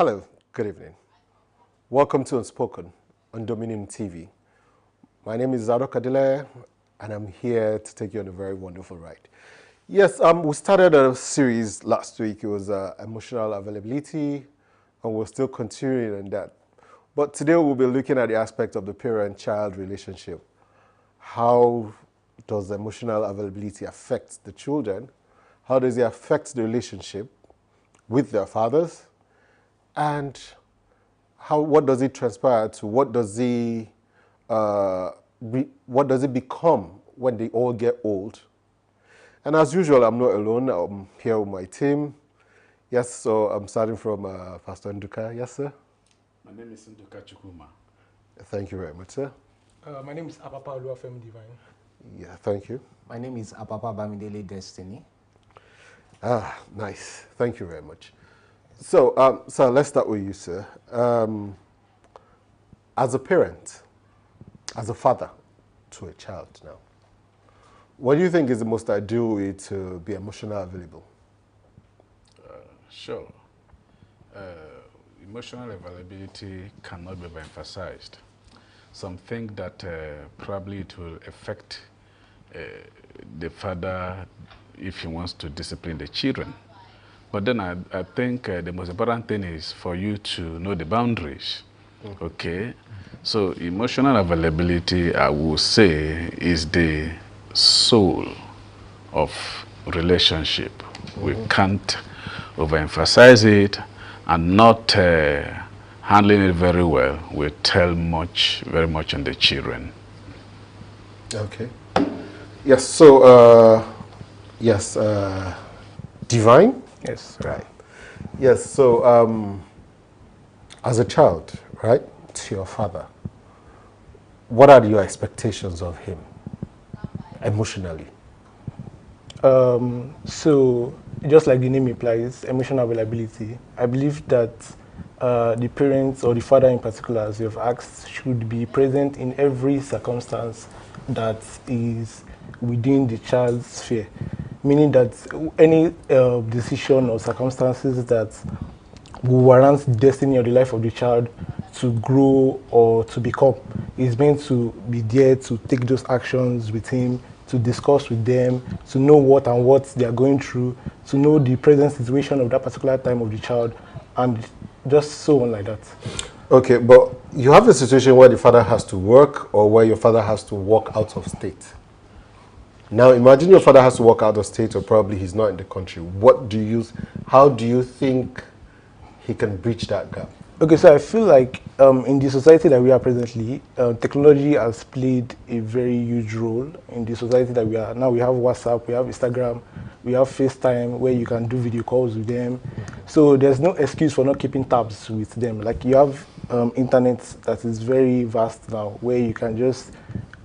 Hello, good evening. Welcome to Unspoken on Dominion TV. My name is Zado Kadile, and I'm here to take you on a very wonderful ride. Yes, we started a series last week. It was emotional availability, and we're still continuing on that. But today we'll be looking at the aspect of the parent-child relationship. How does emotional availability affect the children? How does it affect the relationship with their fathers? And what does it transpire to? What does it become when they all get old? And as usual, I'm not alone. I'm here with my team. Yes, so I'm starting from Pastor Nduka. Yes, sir? My name is Nduka Chukuma. Thank you very much, sir. My name is Apapa Oluwafemi Divine. Yeah, thank you. My name is Apapa Bamidele Destiny. Ah, nice. Thank you very much. So, let's start with you, sir. As a parent, as a father to a child now, what do you think is the most ideal way to be emotionally available? Sure. Emotional availability cannot be emphasized. Some think that probably it will affect the father if he wants to discipline the children. But then I think the most important thing is for you to know the boundaries. Okay? So emotional availability, I will say, is the soul of relationship. We can't overemphasize it, and not handling it very well will tell very much on the children. Okay. Yes, so, Divine? Yes, right. Yes, so as a child, right, to your father, what are your expectations of him emotionally? So, just like the name implies, emotional availability, I believe that the parents or the father in particular, as you have asked, should be present in every circumstance that is within the child's sphere. Meaning that any decision or circumstances that will warrant the destiny or the life of the child to grow or to become is meant to be there to take those actions with him, to discuss with them, to know what they are going through, to know the present situation of that particular time of the child, and just so on like that. Okay, but you have a situation where the father has to work or where your father has to walk out of state. Now, imagine your father has to walk out of state or probably he's not in the country. How do you think he can bridge that gap? Okay, so I feel like in the society that we are presently, technology has played a very huge role in the society that we are. Now we have WhatsApp, we have Instagram, we have FaceTime where you can do video calls with them. So there's no excuse for not keeping tabs with them. Like you have internet that is very vast now where you can just,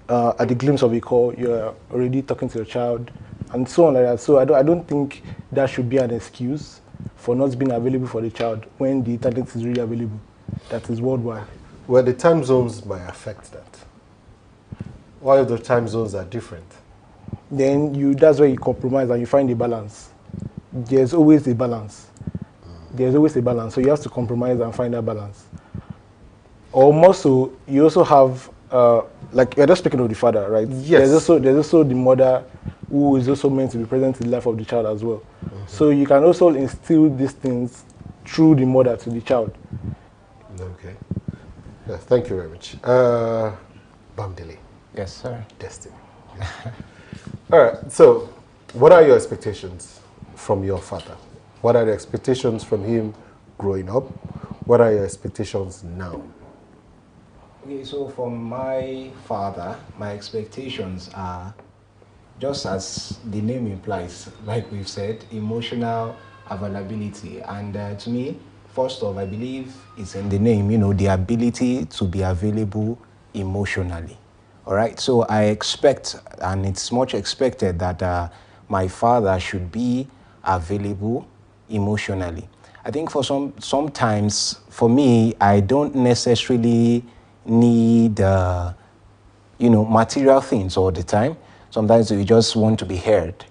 at the glimpse of a call, you're already talking to your child and so on like that. So I don't think that should be an excuse for not being available for the child when the internet is really available, that is worldwide. Well, the time zones might affect that. Why if the time zones are different? Then that's where you compromise and you find a balance. There's always a balance. There's always a balance. So you have to compromise and find that balance. Or more so, you also have, like you're just speaking of the father, right? Yes. There's also the mother who is also meant to be present in the life of the child as well. So you can also instill these things through the mother to the child. Okay. Yeah, thank you very much. Bamdele. Yes, sir. Destiny. Yes. All right, so what are your expectations from your father? What are the expectations from him growing up? What are your expectations now? Okay, so from my father, my expectations are just as the name implies, like we've said, emotional availability. And to me, first off, I believe it's in the name, the ability to be available emotionally. All right, so I expect, and it's much expected, that my father should be available emotionally. I think sometimes, for me, I don't necessarily need, material things all the time. Sometimes we just want to be heard.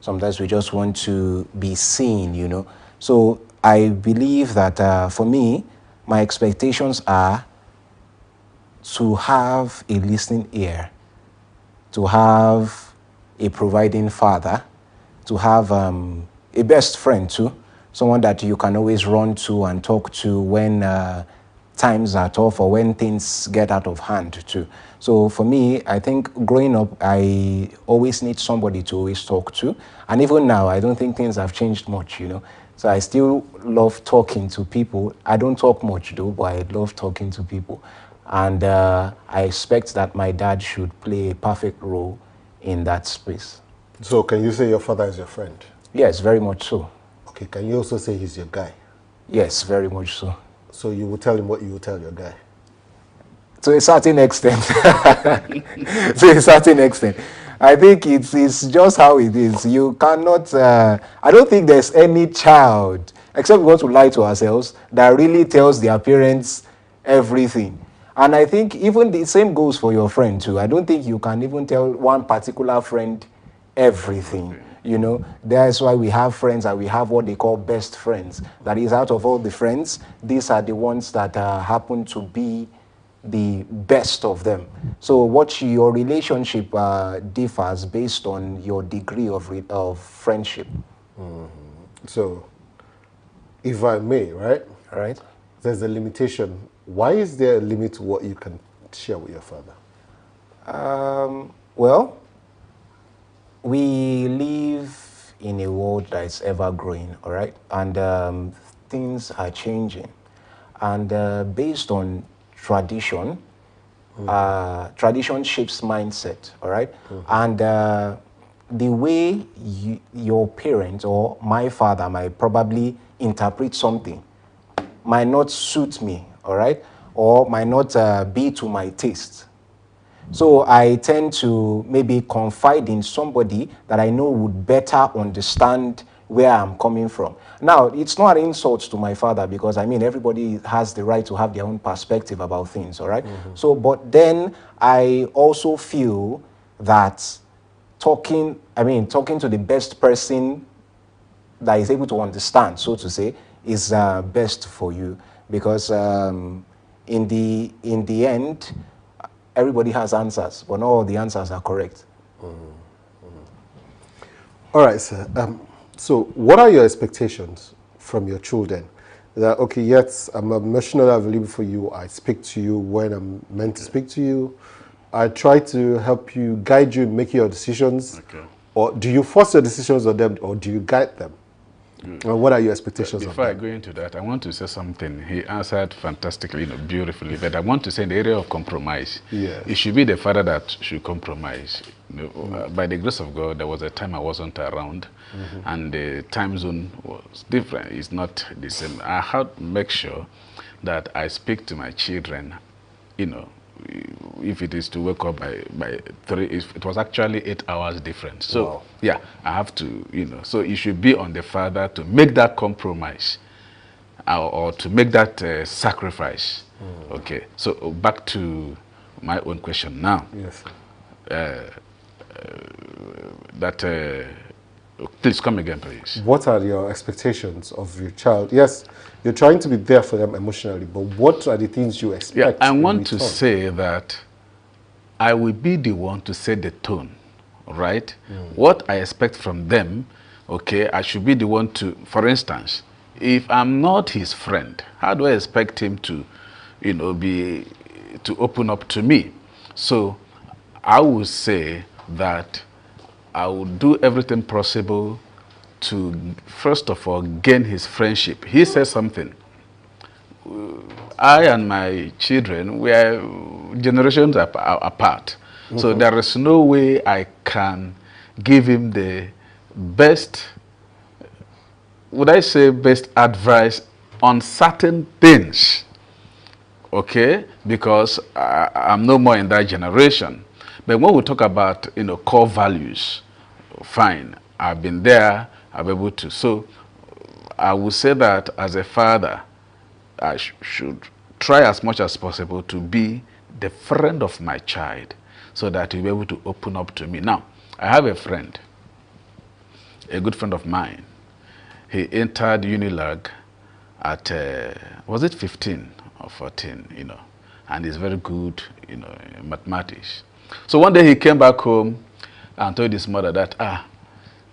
Sometimes we just want to be seen, So I believe that for me, my expectations are to have a listening ear, to have a providing father, to have a best friend too, someone that you can always run to and talk to when times are tough or when things get out of hand too. So for me, I think growing up, I always need somebody to always talk to. And even now, I don't think things have changed much, you know. So I still love talking to people. I don't talk much though, but I love talking to people. And I expect that my dad should play a perfect role in that space. So can you say your father is your friend? Yes, very much so. Okay, can you also say he's your guy? Yes, very much so. So you will tell him what you will tell your guy? To a certain extent. To a certain extent. I think it's just how it is. You cannot, I don't think there's any child, except we want to lie to ourselves, that really tells their parents everything. And I think even the same goes for your friend too. I don't think you can even tell one particular friend everything. You know, that's why we have friends and we have what they call best friends. That is, out of all the friends, these are the ones that happen to be the best of them. So what your relationship differs based on your degree of friendship. So, if I may, right? All right. There's a limitation. Why is there a limit to what you can share with your father? Well, we live in a world that is ever growing, all right? And things are changing. And based on tradition, tradition shapes mindset, all right? And the way your parent or my father might probably interpret something might not suit me, all right? Or might not be to my taste. So I tend to maybe confide in somebody that I know would better understand where I'm coming from. Now, it's not an insult to my father because, I mean, everybody has the right to have their own perspective about things, all right? So, but then I also feel that talking to the best person that is able to understand, so to say, is best for you because in the end, everybody has answers, but not all the answers are correct. All right, sir. So what are your expectations from your children? That, okay, yes, I'm emotionally available for you. I speak to you when I'm meant to speak to you. I try to help you, guide you, make your decisions. Okay. Or do you force your decisions on them, or do you guide them? And what are your expectations of Before I them? go into that, I want to say something. He answered fantastically, beautifully. But I want to say in the area of compromise, Yes. it should be the father that should compromise. By the grace of God, there was a time I wasn't around, and the time zone was different. It's not the same. I had to make sure that I speak to my children, if it is to wake up by 3, it was actually 8 hours difference. So Wow. yeah, I have to, so it should be on the father to make that compromise or to make that sacrifice. Okay, so back to my own question now. Yes. Please come again, please. What are your expectations of your child? Yes, you're trying to be there for them emotionally, but what are the things you Yeah, expect I in want to return? say that I will be the one to set the tone, right? What I expect from them, okay, I should be the one to, for instance, if I'm not his friend, how do I expect him to, to open up to me? So I would say that I will do everything possible to, first of all, gain his friendship. He says something. I and my children, we are generations apart. So there is no way I can give him the best, would I say best advice on certain things. Okay? Because I'm no more in that generation. But when we talk about, core values, fine. I've been there, I'm able to. So I would say that as a father, I should try as much as possible to be the friend of my child so that he'll be able to open up to me. Now, I have a friend, a good friend of mine. He entered Unilag at, was it 15 or 14, you know, and he's very good, you know, in mathematics. So one day he came back home and told his mother that,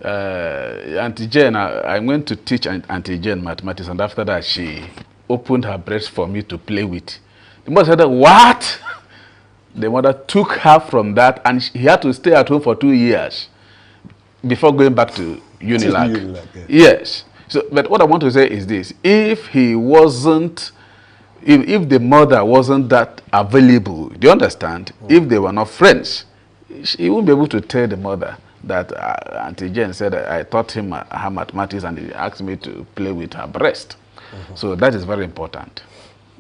Auntie Jane, I went to teach Auntie Jane mathematics, and after that she opened her breast for me to play with. The mother said, what? The mother took her from that, and he had to stay at home for 2 years before going back to Unilag. Yeah. Yes. So, but what I want to say is this: if he wasn't, if the mother wasn't that available, do you understand? If they were not friends, he wouldn't be able to tell the mother that Auntie Jane said I taught him her mathematics and he asked me to play with her breast. So that is very important.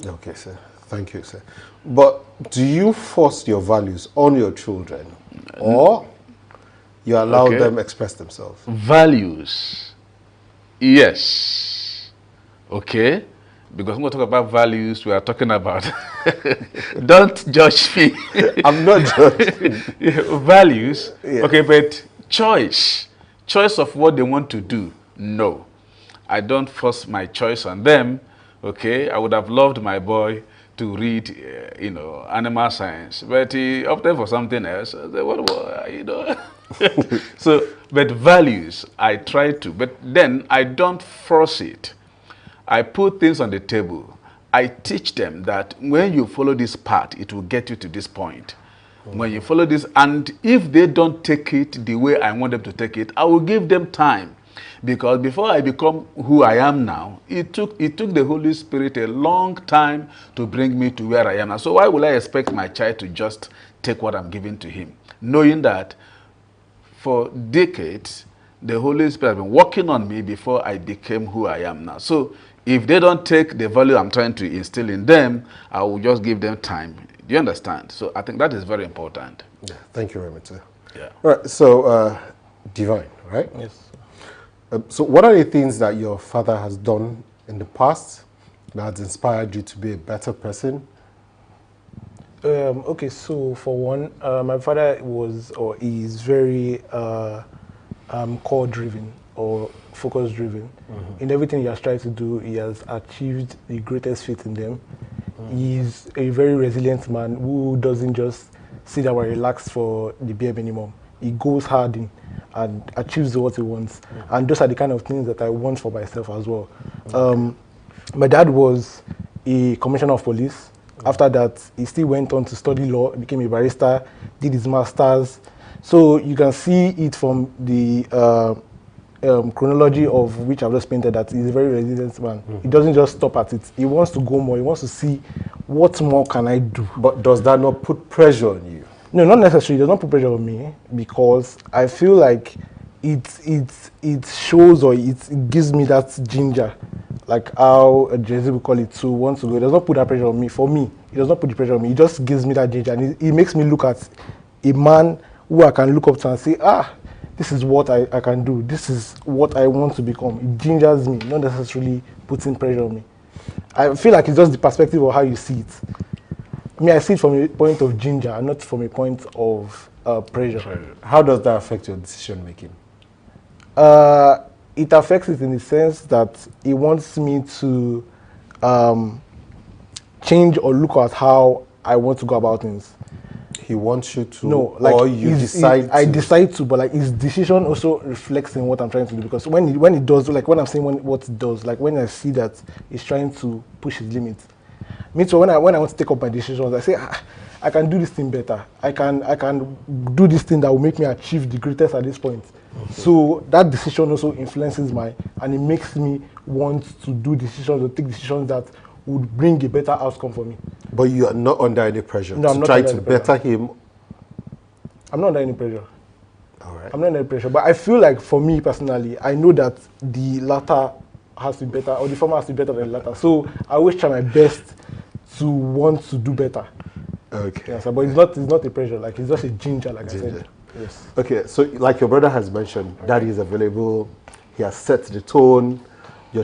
Okay, sir. Thank you, sir. But do you force your values on your children, or you allow them express themselves? Values, yes. Okay, because when we talk about values, we are talking about. Don't judge me. I'm not judging. Values, Yeah. okay, but choice of what they want to do, no. I don't force my choice on them. Okay, I would have loved my boy to read, you know, animal science, but he opted for something else. I said, what, you know. So, but values, I try to, but then I don't force it. I put things on the table. I teach them that when you follow this path, it will get you to this point. When you follow this, and if they don't take it the way I want them to take it, I will give them time. Because before I become who I am now, it took the Holy Spirit a long time to bring me to where I am now. So why will I expect my child to just take what I'm giving to him? Knowing that for decades, the Holy Spirit has been working on me before I became who I am now. So if they don't take the value I'm trying to instill in them, I will just give them time. Do you understand? So I think that is very important. Yeah, thank you very much, sir. Yeah. All right, so Divine, right? Yes. So what are the things that your father has done in the past that has inspired you to be a better person? Okay, so for one, my father was or is very core driven or focus driven. In everything he has tried to do, he has achieved the greatest feat in them. He's a very resilient man who doesn't just sit down and relax for the bare minimum. He goes hard in and achieves what he wants. And those are the kind of things that I want for myself as well. My dad was a commissioner of police. After that, he still went on to study law, became a barrister, did his master's. So you can see it from the chronology of which I've just painted that he's a very resilient man. He doesn't just stop at it. He wants to go more. He wants to see what more can I do. But does that not put pressure on you? No, not necessarily. It does not put pressure on me because I feel like it shows or it gives me that ginger, like how Jay-Z would call it, to want to go. It does not put that pressure on me. For me, it does not put the pressure on me. It just gives me that ginger, and it makes me look at a man who I can look up to and say, this is what I can do. This is what I want to become. It gingers me, not necessarily putting pressure on me. I feel like it's just the perspective of how you see it. I see it from a point of ginger and not from a point of pressure. How does that affect your decision making? It affects it in the sense that it wants me to change or look at how I want to go about things. He wants you to, no, like or you decide I decide to, but like his decision also reflects in what I'm trying to do. Because when it does, like when I'm saying what it does, like when I see that it's trying to push his limits. Me too, when I want to take up my decisions, I say, I can do this thing better. I can do this thing that will make me achieve the greatest at this point. So that decision also influences and it makes me want to do decisions or take decisions that would bring a better outcome for me. But you are not under any pressure No, I'm to not try under to any pressure. better him. I'm not under any pressure. All right. I'm not under any pressure. But I feel like for me personally, I know that the latter has to be better, or the former has to be better than the latter. So I always try my best to want to do better. Okay. Yes, but it's not a pressure. Like it's just a ginger, like Ginger. I said. Yes. Okay, so like your brother has mentioned, Daddy is available. He has set the tone. Are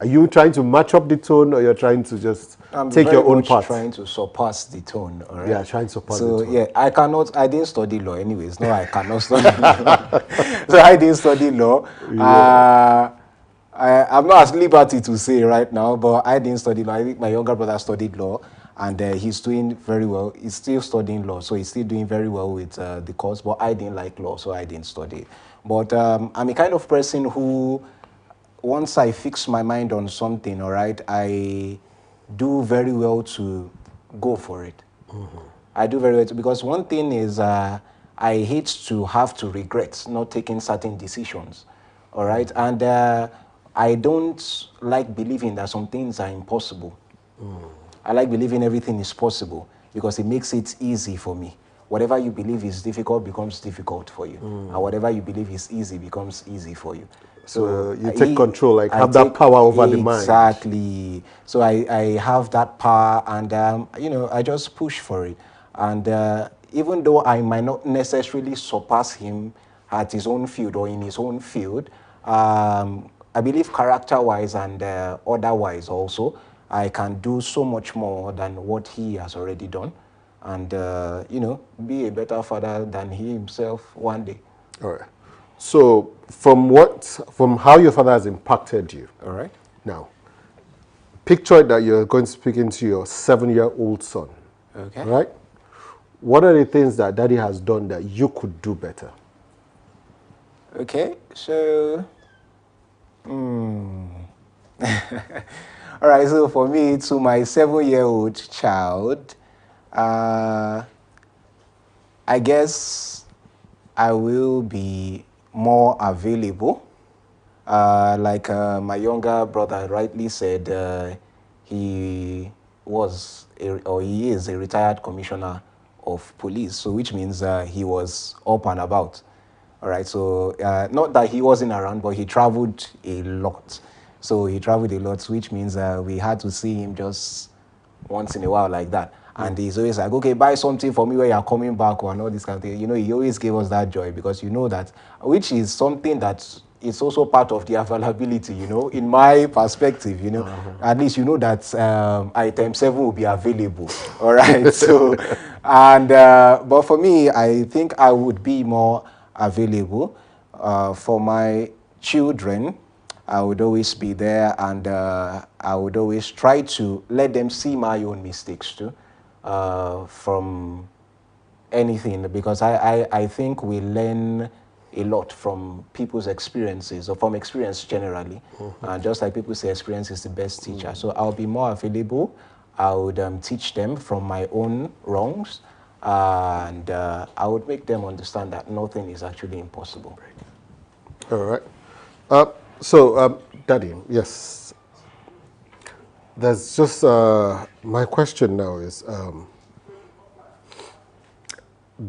you trying to match up the tone, or you're trying to just take your own path? Trying to surpass the tone. All right? Yeah, trying to surpass the So tone. yeah, I didn't study law anyways. No, I cannot study law. So I didn't study law. I'm not at liberty to say right now, but I didn't study law. I think my younger brother studied law, and he's doing very well. He's still studying law, so he's still doing very well with the course. But I didn't like law, so I didn't study. But I'm a kind of person who, once I fix my mind on something, all right, I do very well to go for it. I do very well because one thing is I hate to have to regret not taking certain decisions. All right. And I don't like believing that some things are impossible. I like believing everything is possible because it makes it easy for me. Whatever you believe is difficult becomes difficult for you. And whatever you believe is easy becomes easy for you. So you take control, like have that power over the mind. Exactly. So I have that power, and I just push for it. And even though I might not necessarily surpass him at his own field or in his own field, I believe character-wise and otherwise also, I can do so much more than what he has already done, and be a better father than he himself one day. All right. So from how your father has impacted you. All right. Now, picture that you're going to speak into your 7-year-old son. Okay. Right? What are the things that daddy has done that you could do better? Okay, so all right, so for me, to my 7-year-old child, I guess I will be more available. Like my younger brother rightly said, he he is a retired commissioner of police, so which means he was up and about. All right, so not that he wasn't around, but he traveled a lot. So he traveled a lot, which means we had to see him just once in a while like that. And he's always like, okay, buy something for me when you're coming back or all this kind of thing. He always gave us that joy because that, which is something that is also part of the availability, in my perspective, at least that item 7 will be available. All right. So, and, but for me, I think I would be more available for my children. I would always be there, and I would always try to let them see my own mistakes too, from anything, because I think we learn a lot from people's experiences, or from experience generally. Just like people say, experience is the best teacher. So I'll be more available. I would teach them from my own wrongs, and I would make them understand that nothing is actually impossible. All right. Daddy, yes. There's just, my question now is,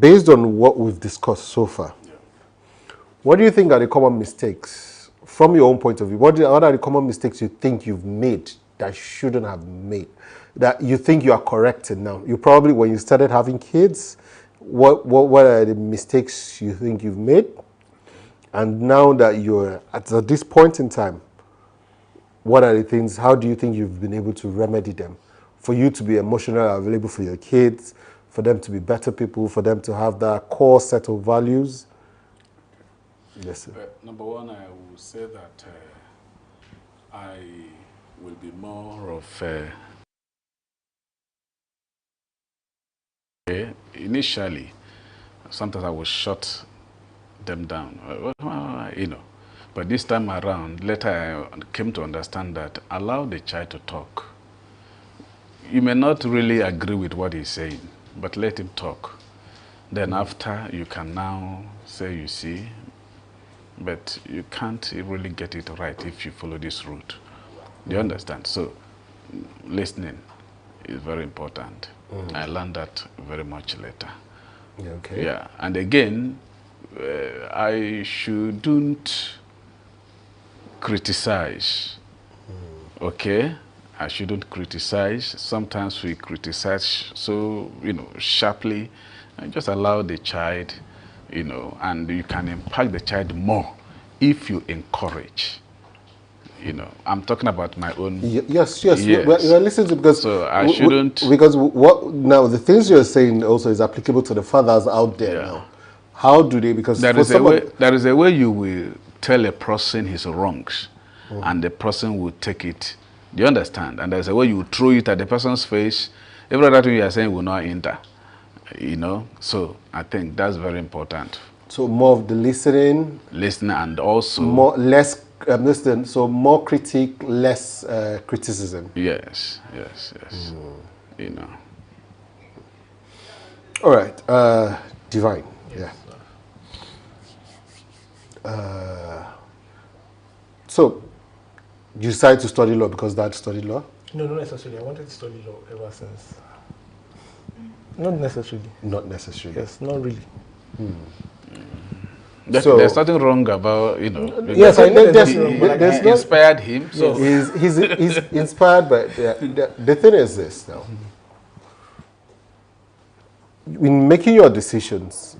based on what we've discussed so far, what do you think are the common mistakes, from your own point of view, what are the common mistakes you think you've made that you shouldn't have made, that you think you are correcting now? You probably, when you started having kids, what are the mistakes you think you've made? And now that you're at this point in time, what are the things, how do you think you've been able to remedy them? For you to be emotionally available for your kids, for them to be better people, for them to have that core set of values? Yes, sir. Number one, I will say that I will be more of initially, sometimes I will shut them down, But this time around, later I came to understand that allow the child to talk. You may not really agree with what he's saying, but let him talk. Then after, you can now say, you see, but you can't really get it right if you follow this route. Do you understand? So, listening is very important. I learned that very much later. Okay. Yeah, and again, I shouldn't criticize. Okay? I shouldn't criticize. Sometimes we criticize so, sharply, and just allow the child, and you can impact the child more if you encourage. I'm talking about my own. Yes. We're listening to, because so I shouldn't. Because what now, the things you're saying also is applicable to the fathers out there now. How do they? Because there is a way you will tell a person his wrongs, and the person will take it. Do you understand? And there's a way you throw it at the person's face. Every other thing you are saying will not enter. You know, so I think that's very important. So more of the listening, and also so more critique, less criticism. Yes. You know. All right, Divine. Yes, Yeah. So you decided to study law because Dad studied law? No, not necessarily. I wanted to study law ever since. Not necessarily. Not necessarily. Yes, not really. There's nothing wrong about, you know. Yes, there's it inspired him. So he's inspired by the thing is this now. In making your decisions,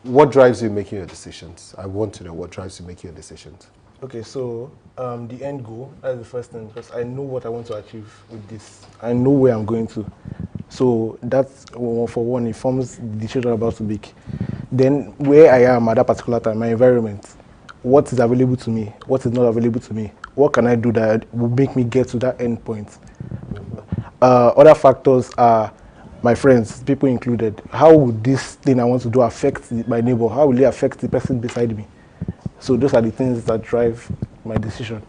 what drives you making your decisions? I want to know what drives you making your decisions. Okay, so the end goal, that's the first thing, because I know what I want to achieve with this. I know where I'm going to. So that's, for one, informs the decision I'm about to make. Then where I am at that particular time, my environment, what is available to me, what is not available to me, what can I do that will make me get to that end point. Other factors are my friends, people included. How would this thing I want to do affect my neighbor? How will it affect the person beside me? So those are the things that drive my decision.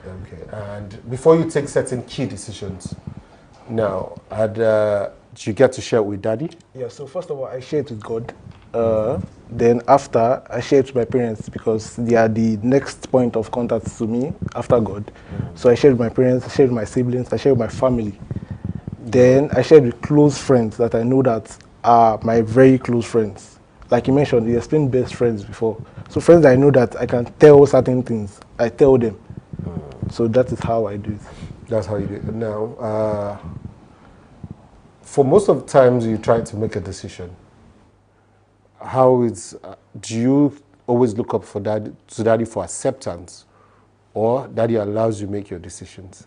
Okay, and before you take certain key decisions, now, did you get to share it with Daddy? Yeah, so first of all, I share it with God. Then after, I share it with my parents because they are the next point of contact to me after God. So I share with my parents, I share with my siblings, I share with my family. Then I share with close friends that I know that are my very close friends. Like you mentioned, you explained best friends before. So friends that I know that I can tell certain things, I tell them. So that is how I do it. That's how you do it. Now, for most of the times you try to make a decision, do you always look up to Daddy for acceptance, or Daddy allows you make your decisions?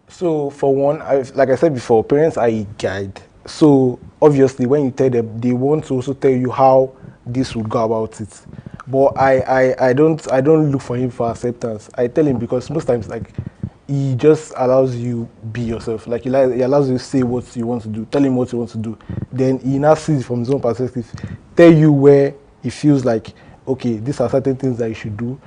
So for one, like I said before, parents are a guide. So obviously when you tell them, they want to also tell you how this would go about it. But I don't look for him for acceptance. I tell him because most times, like, he just allows you be yourself. Like he allows you to say what you want to do, tell him what you want to do. Then he now sees it from his own perspective, tell you where he feels like, okay, these are certain things that you should do.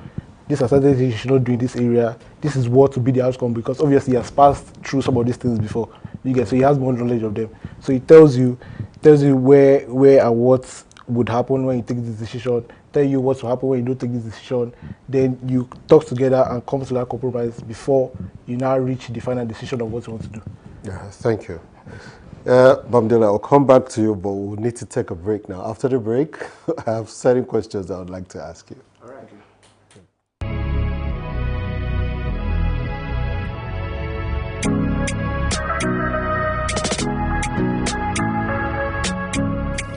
These are certain things you should not do in this area. This is what will be the outcome, because obviously he has passed through some of these things before. So he has more knowledge of them. So he tells you where and what would happen when you take this decision, tell you what will happen when you don't take this decision. Then you talk together and come to that compromise before you now reach the final decision of what you want to do. Yeah, thank you. Bamdela, I'll come back to you, but we'll need to take a break now. After the break, I have certain questions I would like to ask you. All right.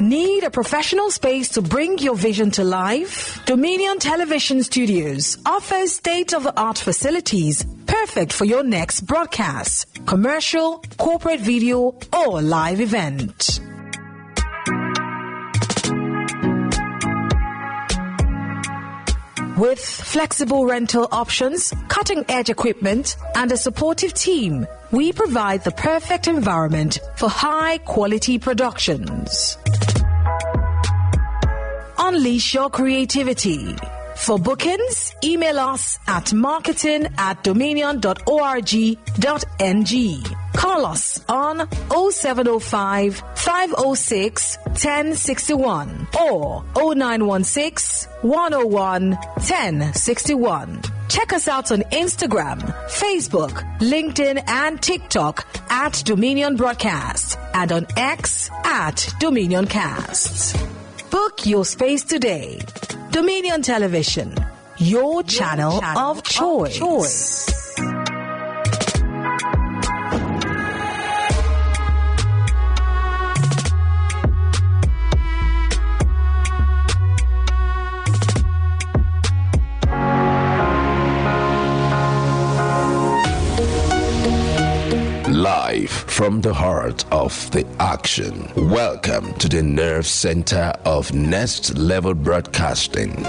Need a professional space to bring your vision to life? Dominion Television Studios offers state-of-the-art facilities perfect for your next broadcast, commercial, corporate video, or live event. With flexible rental options, cutting-edge equipment, and a supportive team, we provide the perfect environment for high-quality productions. Unleash your creativity. For bookings, email us at marketing@dominion.org.ng. Call us on 0705 506 1061 or 0916 101 1061. Check us out on Instagram, Facebook, LinkedIn, and TikTok at Dominion Broadcast, and on X at Dominion Cast. Book your space today. Dominion Television, your channel of choice. Live from the heart of the action. Welcome to the nerve center of Next Level Broadcasting.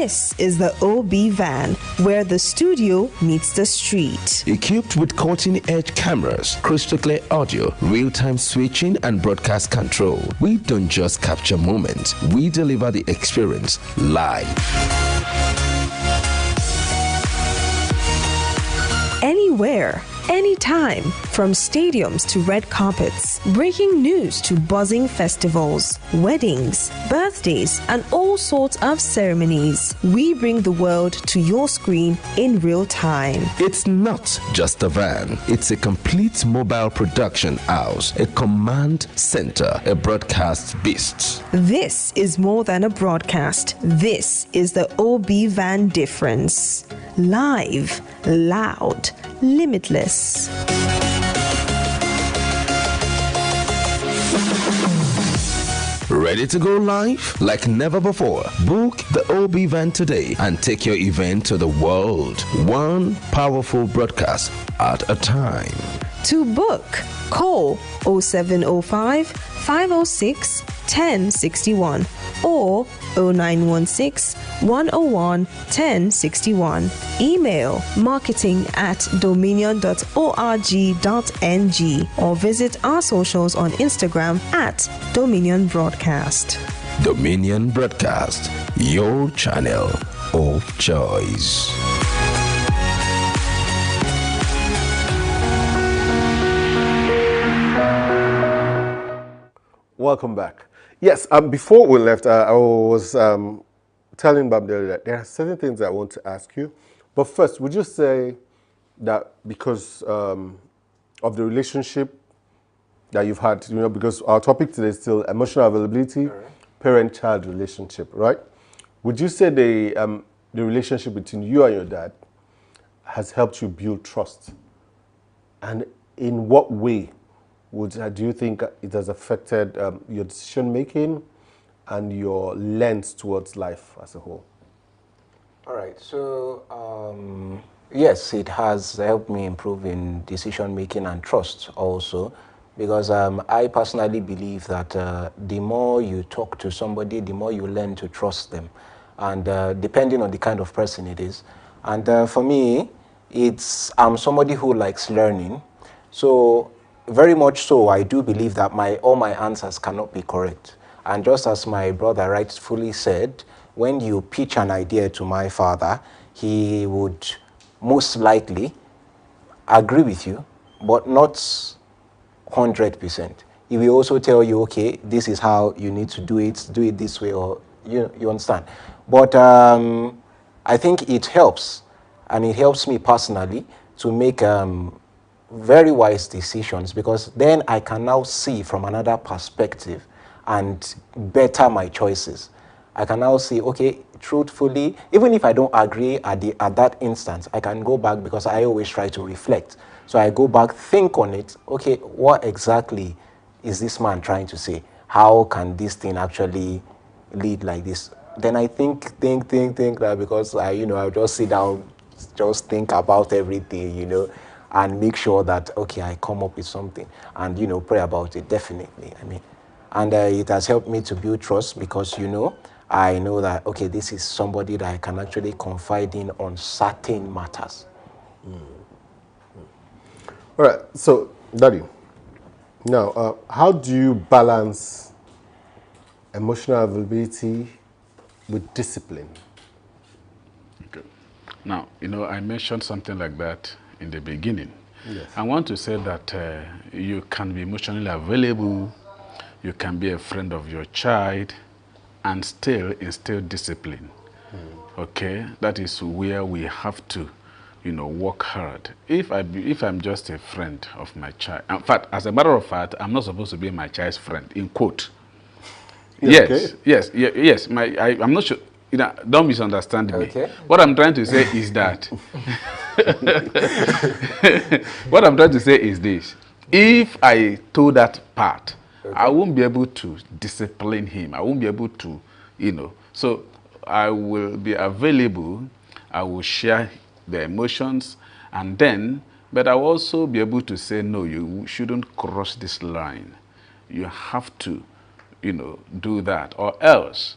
This is the OB van, where the studio meets the street. Equipped with cutting-edge cameras, crystal clear audio, real-time switching, and broadcast control, we don't just capture moments, we deliver the experience live. Anywhere, anytime, from stadiums to red carpets, breaking news to buzzing festivals, weddings, birthdays, and all sorts of ceremonies. We bring the world to your screen in real time. It's not just a van, it's a complete mobile production house, a command center, a broadcast beast. This is more than a broadcast. This is the OB Van difference. Live, loud, limitless. Ready to go live? Like never before. Book the OB van today and take your event to the world. One powerful broadcast at a time. To book, call 0705 506 1061 or 0916 101 1061. Email marketing@dominion.org.ng or visit our socials on Instagram @Dominion Broadcast. Dominion Broadcast, your channel of choice. Welcome back. Yes, before we left, I was telling Babdel that there are certain things I want to ask you. But first, would you say that because of the relationship that you've had, because our topic today is still emotional availability, parent-child relationship, right? Would you say the relationship between you and your dad has helped you build trust? And in what way do you think it has affected your decision making and your lens towards life as a whole? All right. So, yes, it has helped me improve in decision making and trust also, because I personally believe that the more you talk to somebody, the more you learn to trust them, and depending on the kind of person it is. And for me, I'm somebody who likes learning, so very much so, I do believe that all my answers cannot be correct. And just as my brother rightfully said, when you pitch an idea to my father, he would most likely agree with you, but not 100%. He will also tell you, okay, this is how you need to do it this way, or you understand. But I think it helps, and it helps me personally to make very wise decisions, because then I can now see from another perspective and better my choices. I can now see, okay, truthfully, even if I don't agree at that instance, I can go back, because I always try to reflect. So I go back, think on it, okay, what exactly is this man trying to say? How can this thing actually lead like this? Then I think that, because I'll just sit down, just think about everything, and make sure that, okay, I come up with something and, pray about it, definitely. And it has helped me to build trust, because, I know that, okay, this is somebody that I can actually confide in on certain matters. All right, so, Daddy, now, how do you balance emotional availability with discipline? Okay. Now, I mentioned something like that in the beginning. Yes. I want to say that you can be emotionally available, you can be a friend of your child, and still instill discipline. Okay, that is where we have to, work hard. If I'm just a friend of my child, in fact, as a matter of fact, I'm not supposed to be my child's friend. In quote. Yeah, Yes, okay. yes. I'm not sure. Don't misunderstand me. Okay. What I'm trying to say is that. What I'm trying to say is this: if I told that part, okay, I won't be able to discipline him. I won't be able to, So I will be available. I will share the emotions, and then, but I will also be able to say, no, you shouldn't cross this line. You have to, do that, or else.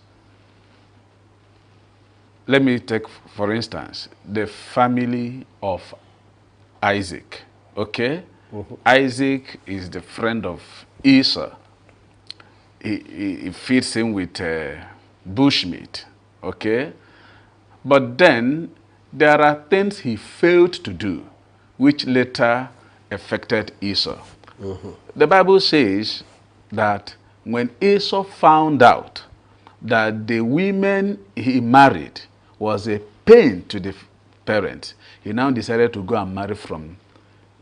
let me take, for instance, the family of Isaac. Okay? Isaac is the friend of Esau. He feeds him with bushmeat. Okay? But then there are things he failed to do, which later affected Esau. The Bible says that when Esau found out that the women he married was a pain to the parents, he now decided to go and marry from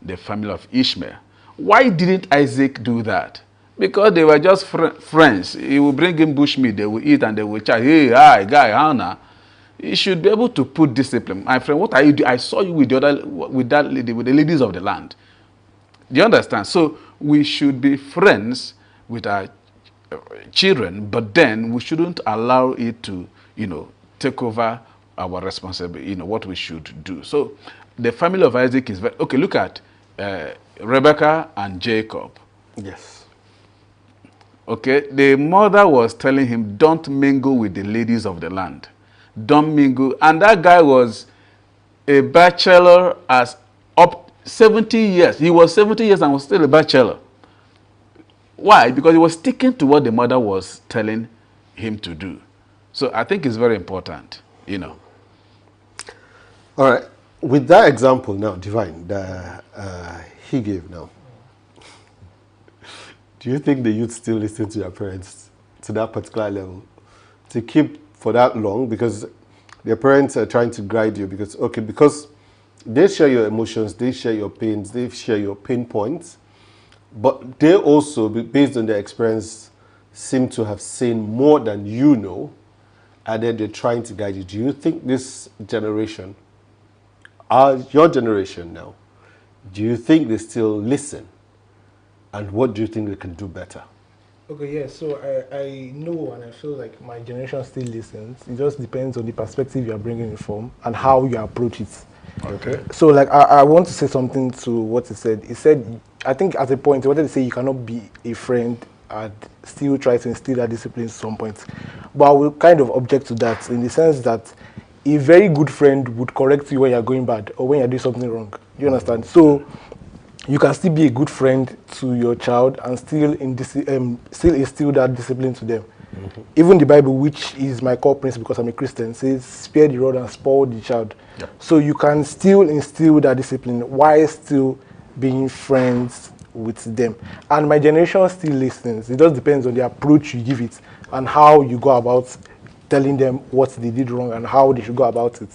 the family of Ishmael. Why didn't Isaac do that? Because they were just friends. He will bring him bushmeat, they will eat and they will chat. Hey, hi, guy, how now? You should be able to put discipline. My friend, what are you doing? I saw you with that lady, with the ladies of the land. Do you understand? So we should be friends with our children, but then we shouldn't allow it to, take over our responsibility, what we should do. So the family of Isaac is very, okay, look at Rebecca and Jacob. Yes. Okay, the mother was telling him, don't mingle with the ladies of the land. Don't mingle. And that guy was a bachelor as up 70 years. He was 70 years and was still a bachelor. Why? Because he was sticking to what the mother was telling him to do. So I think it's very important, All right. With that example now, Divine, that he gave now, do you think the youth still listen to their parents to that particular level? To keep for that long? Because their parents are trying to guide you because they share your emotions, they share your pains, they share your pain points, but they also, based on their experience, seem to have seen more than you know, and then they're trying to guide you. Do you think this generation, your generation now, do you think they still listen? And what do you think they can do better? Okay, yeah, so I know and I feel like my generation still listens. It just depends on the perspective you are bringing it from and how you approach it. Okay. So, like, I want to say something to what he said. He said, I think at a point, he wanted to say you cannot be a friend and still try to instill that discipline at some point. But I will kind of object to that in the sense that a very good friend would correct you when you're going bad or when you're doing something wrong. You understand? So, you can still be a good friend to your child and still instill that discipline to them. Even the Bible, which is my core principle because I'm a Christian, says spare the rod and spoil the child. Yeah. So you can still instill that discipline while still being friends with them. And my generation still listens. It just depends on the approach you give it and how you go about telling them what they did wrong and how they should go about it.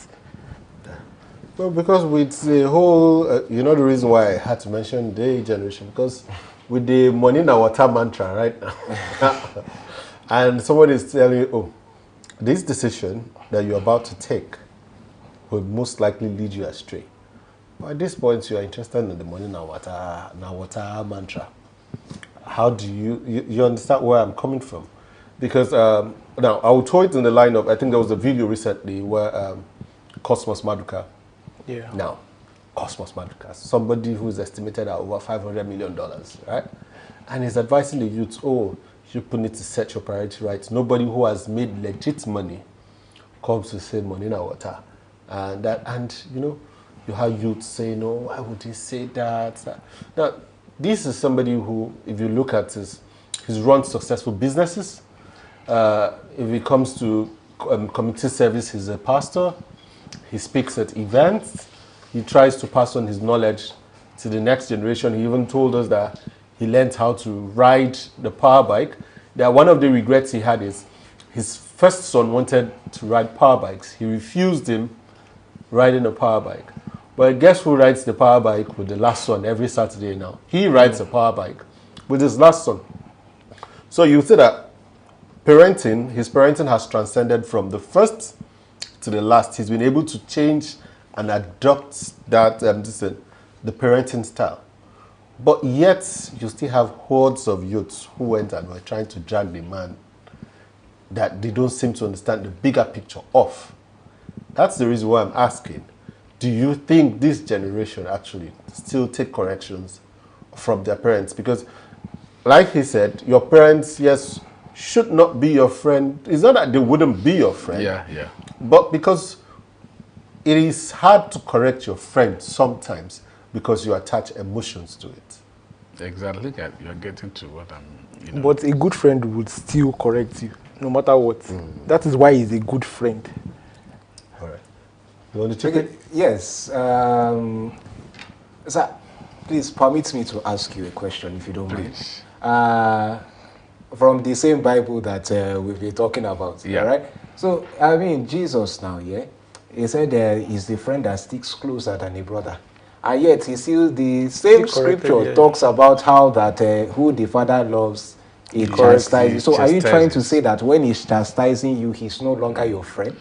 Well, because with the whole, the reason why I had to mention the generation, because with the money in the water mantra right now, and somebody is telling you, oh, this decision that you're about to take will most likely lead you astray. But at this point, you are interested in the money in the water mantra. How do you understand where I'm coming from? Because now, I will throw it in the line of, I think there was a video recently where Cosmos Maduka. Yeah. Now, Cosmos Maduka, somebody who's estimated at over $500 million, right? And he's advising the youth, oh, you people need to set your priority right. Nobody who has made legit money comes to say money in water. And you have youth saying, oh, why would he say that? Now, this is somebody who, if you look at he's run successful businesses. If it comes to community service, he's a pastor. He speaks at events. He tries to pass on his knowledge to the next generation. He even told us that he learned how to ride the power bike. That one of the regrets he had is his first son wanted to ride power bikes. He refused him riding a power bike. But guess who rides the power bike with the last son every Saturday now? He rides a power bike with his last son. So you see that his parenting has transcended from the first to the last. He's been able to change and adopt that the parenting style. But yet, you still have hordes of youths who went and were trying to drag the man that they don't seem to understand the bigger picture of. That's the reason why I'm asking, do you think this generation actually still take corrections from their parents? Because, like he said, your parents, yes, should not be your friend. It's not that they wouldn't be your friend. Yeah, yeah. But because it is hard to correct your friend sometimes because you attach emotions to it. Exactly. You're getting to what I'm, you know. But a good friend would still correct you, no matter what. That is why he's a good friend. All right. You want to take Okay, it? yes. Sir, please permit me to ask you a question, if you don't Please. mind. From the same Bible that we've been talking about, Yeah. all right? So, I mean, Jesus now, yeah? He said he's the friend that sticks closer than a brother. And yet, he still, the same He corrected, scripture yeah. talks about how that who the Father loves, he chastises. So, are you trying to chastises. say that when he's chastising you, he's no longer your friend?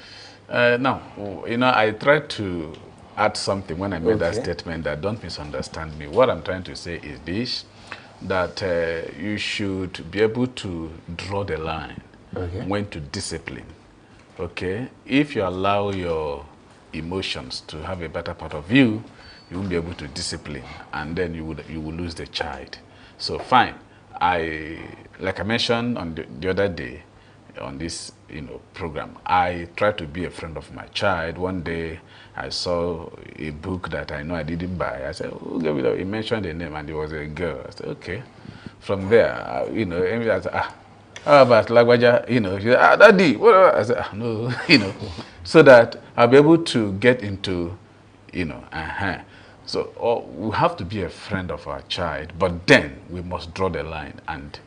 No, you know, I tried to add something when I made that Okay. statement that don't misunderstand me. What I'm trying to say is this, that you should be able to draw the line Okay. when to discipline. Okay? If you allow your emotions to have a better part of you, you won't be able to discipline, and then you will lose the child. So fine. Like I mentioned on the other day, on this program, I try to be a friend of my child. One day I saw a book that I know I didn't buy. I said, who gave it up? He mentioned the name and it was a girl. I said, okay. From there, Amy, I said, how about Lagwaja? She said, Daddy, what? I said, no, so that I'll be able to get into, So we have to be a friend of our child, but then we must draw the line and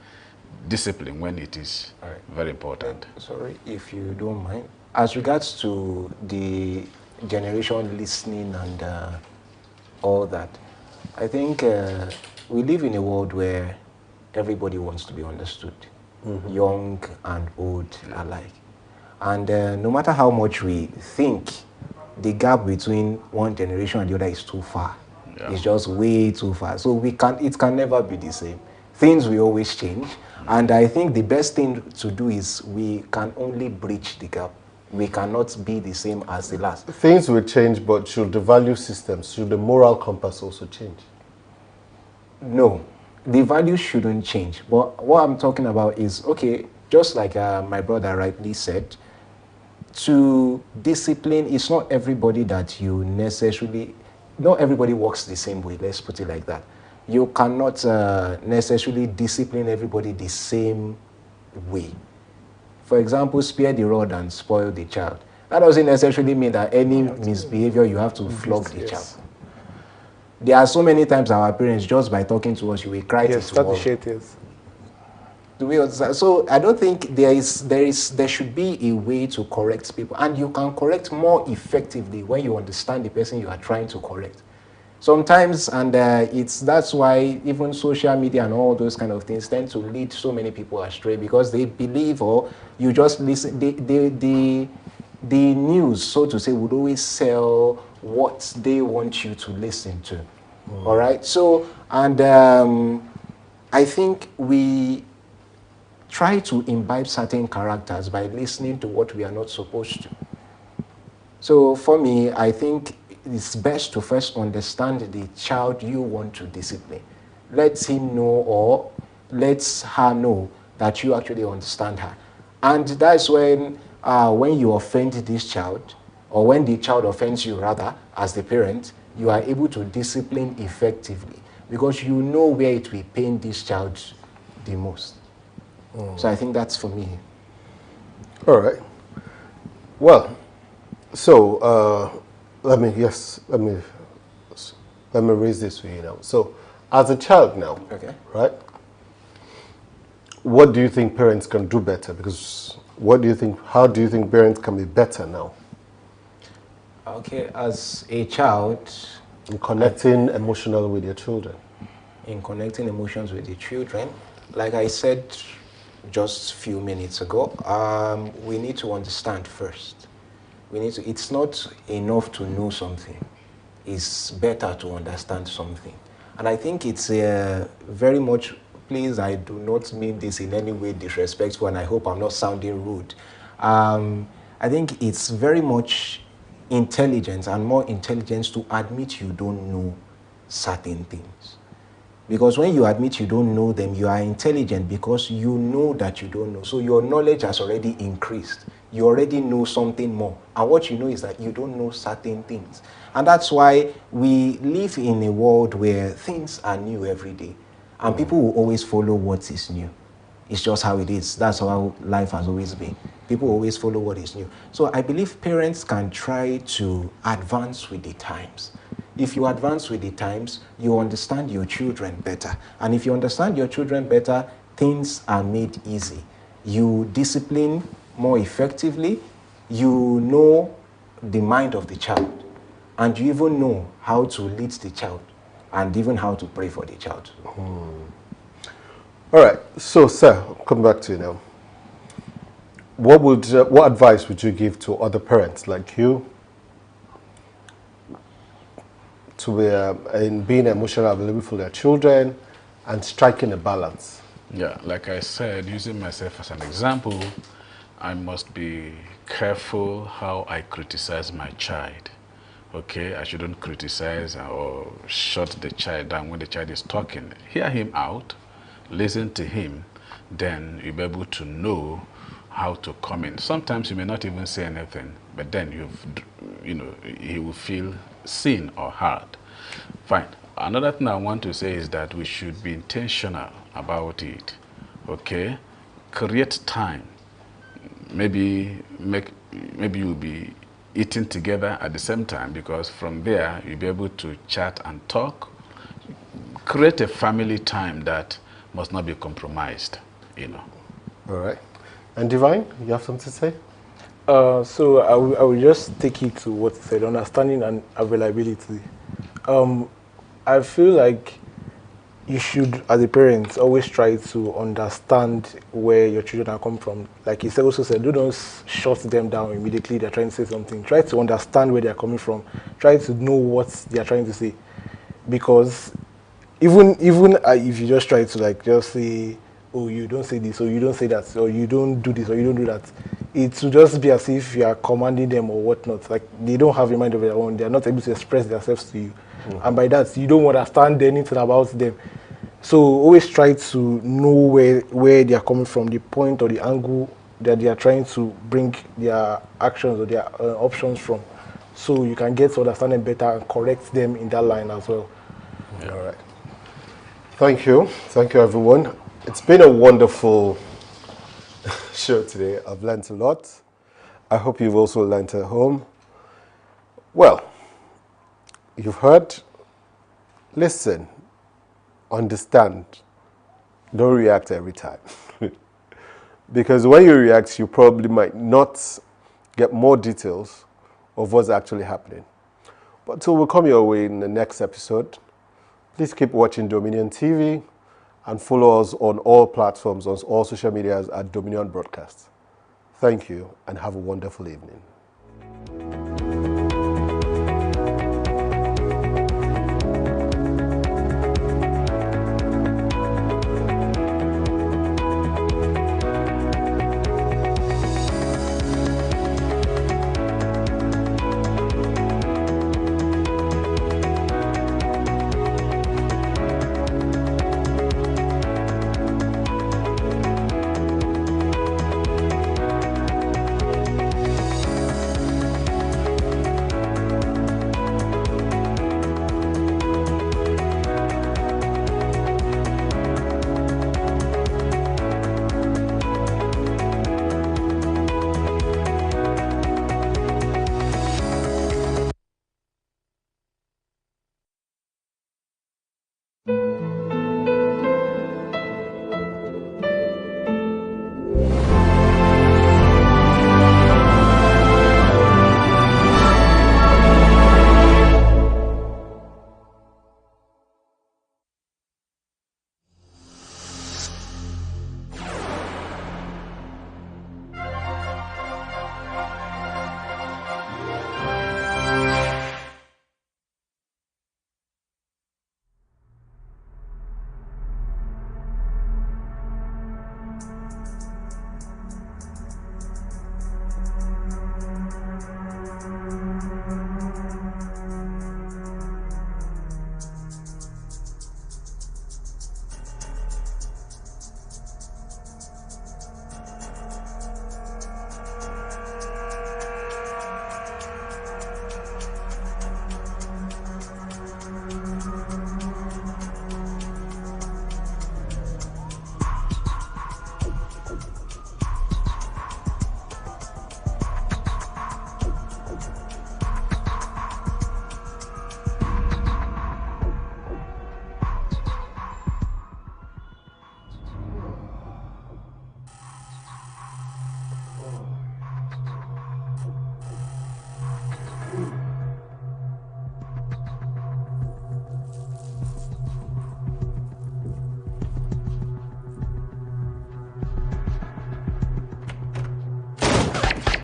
discipline when it is very important. Sorry, if you don't mind. As regards to the generation listening and all that, I think we live in a world where everybody wants to be understood, young and old alike. And no matter how much we think the gap between one generation and the other is too far, it's just way too far. So it can never be the same. Things will always change. And I think the best thing to do is we can only bridge the gap. We cannot be the same as the last. Things will change, but should the value systems, should the moral compass also change? No, the values shouldn't change. But what I'm talking about is, okay, just like my brother rightly said, to discipline, it's not everybody that you necessarily, not everybody works the same way, let's put it like that. You cannot necessarily discipline everybody the same way. For example, spare the rod and spoil the child. That doesn't necessarily mean that any misbehavior you have to flog the child. There are so many times our parents, just by talking to us, you will cry Yes, till that is tomorrow. shit, yes. Do we understand? So I don't think there should be a way to correct people, and you can correct more effectively when you understand the person you are trying to correct. Sometimes, and that's why even social media and all those kind of things tend to lead so many people astray, because they believe, or you just listen. The news, so to say, would always sell what they want you to listen to. All right. So, and I think we try to imbibe certain characters by listening to what we are not supposed to. So for me, I think it's best to first understand the child you want to discipline. Let him know, or let her know that you actually understand her. And that's when you offend this child, or when the child offends you rather, as the parent, you are able to discipline effectively, because you know where it will pain this child the most. So I think that's for me. All right. Well, so let me raise this for you now. So, as a child now, Okay. right? What do you think parents can do better? Because how do you think parents can be better now Okay, as a child, in connecting emotionally with their children? in connecting emotions with the children, like I said just a few minutes ago, we need to understand first. It's not enough to know something. It's better to understand something. And I think it's very much, please, I do not mean this in any way disrespectful, and I hope I'm not sounding rude. I think it's very much intelligence, and more intelligence, to admit you don't know certain things. Because when you admit you don't know them, you are intelligent because you know that you don't know. So your knowledge has already increased. You already know something more. And what you know is that you don't know certain things. And that's why we live in a world where things are new every day. And people will always follow what is new. It's just how it is. That's how life has always been. People always follow what is new. So I believe parents can try to advance with the times. If you advance with the times, you understand your children better. And if you understand your children better, things are made easy. You discipline more effectively. You know the mind of the child. And you even know how to lead the child and even how to pray for the child. All right. So, sir, I'll come back to you now. What advice would you give to other parents like you to be in being emotionally available for their children and striking a balance? Yeah, like I said, using myself as an example, I must be careful how I criticize my child. Okay, I shouldn't criticize or shut the child down when the child is talking. Hear him out, listen to him, then you'll be able to know how to comment. Sometimes you may not even say anything, but then he will feel seen or heard. Fine. Another thing I want to say is that we should be intentional about it. Okay, create time. Maybe you'll be eating together at the same time, because from there you'll be able to chat and talk. Create a family time that must not be compromised. All right. And Divine, you have something to say? So I will just take it to what you said, understanding and availability. I feel like you should, as a parent, always try to understand where your children are coming from. Like he also said, don't shut them down immediately they're trying to say something. Try to understand where they're coming from. Try to know what they're trying to say. Because even if you just try to just say, oh, you don't say this, or you don't say that, or you don't do this, or you don't do that, it will just be as if you are commanding them or whatnot. Like they don't have a mind of their own. They are not able to express themselves to you. And by that, you don't understand anything about them. So always try to know where they are coming from, the point or the angle that they are trying to bring their actions or their options from. So you can get to understand them better and correct them in that line as well. Yeah. All right. Thank you. Thank you, everyone. It's been a wonderful show today. I've learned a lot. I hope you've also learned at home. Well, you've heard. Listen. Understand. Don't react every time. Because when you react, you probably might not get more details of what's actually happening. But until we come your way in the next episode, please keep watching Dominion TV and follow us on all platforms, on all social medias at Dominion Broadcast. Thank you and have a wonderful evening.